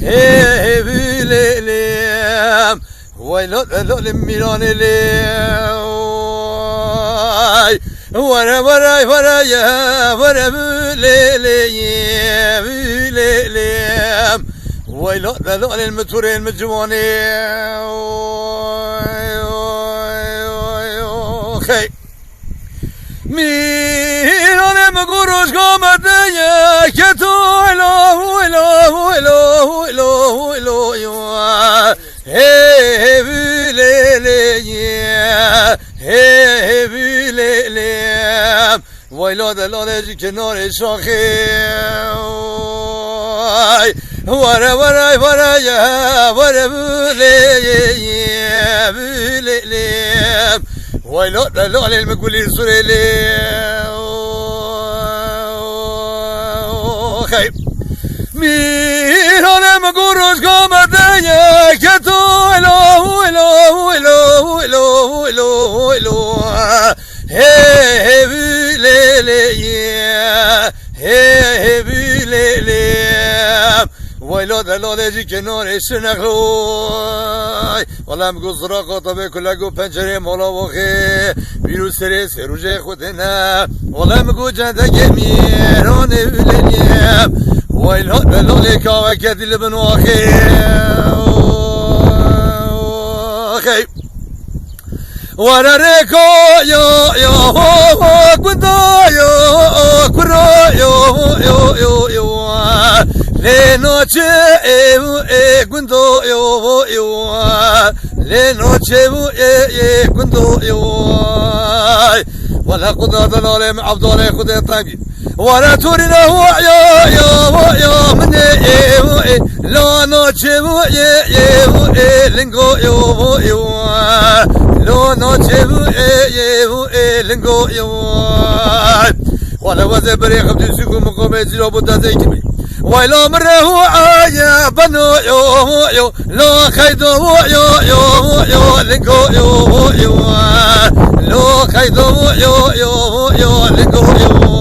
Hey bilelem Vay lolim miranelem Vara ya vara bilelem Vay lolim meturel mecmane Hey Miranelem guruş gamadeye keto Hey bilelem Hey bilelem Vay lade kenare şakhay Vara ya vara bilelem Vay lade المقولين سوريلي Hey Mirane مقروش قامدية كتو Hey bilelem Hey bilelem Vay lade kenare şınakloy Vallahi میگو زراقا تا به کلاگو پنجره مولا وخه ویروس سروجه خودنا والله میگو جنده میرانه ولنیم وای لاله کاوه کدیل بن واخه خی ورا رکو یا کندا یا کرا یا Le noche cuando yo Le noche cuando yo ولا قدرة العالم عبد الله خذ طيب ولا تورنا هو يا من لا noche لينغو يو لا noche لينغو يو ولا وزبري خبز سكون مقام زيرو بتازيكمي ولا مره يا بنو يو لا خيدو يو لينغو يو لو خيدو يو لينغو يو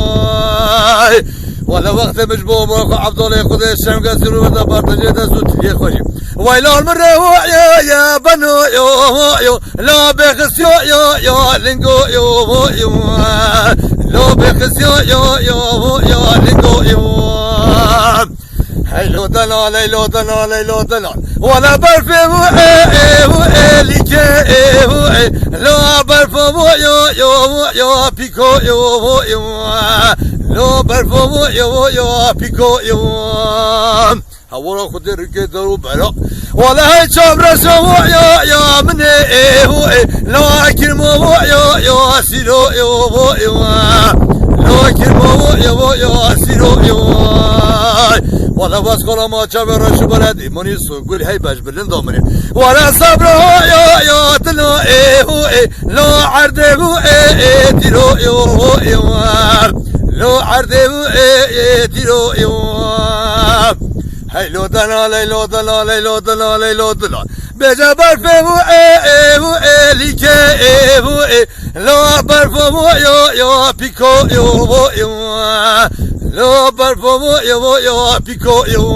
ولا وقت مجبور عبد الله خذ الشام قاسر ودا بارتجي دسوت يا خوشي ويلا المره يا بنو يو لا بخس يو لينغو يو لو بخس يو لينغو يو هلو دلال ولا برفو ليك لا برفو يو بيكو يو لا برفو يو بيكو يو هورا خد ركي درو برا ولا هي شابر سو يا من لا كلمه يو سيرو يو لا كلمه يو سيرو يو ولا بس كل ما شبر شو بلدي مني سوقول هاي باش بلندومني ولا صبر يا تلو لا عرده تلو يو لو عرده تلو يو هاي لو دلال بجبر فهو ليك لا برفو يو بيكو يو لا برفو يو بيكو يو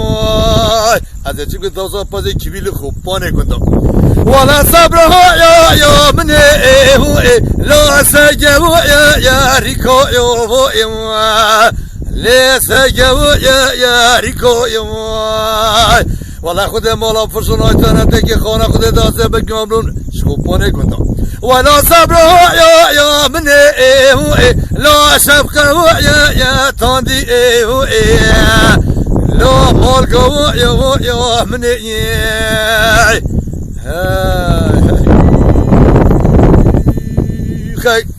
هذا چی گفت دوست پس کیویل خوب پانه کندم ولا صبر يا من لا سجوا يا ريكو يو لا سجوا يا ريكو يو والله خود مولا فرسونای تنتکی خانه خود داسته بگمرون شکوپانه کندم ولا صبر يا من لا شفقه يا تاندي لا مالكو يا من خي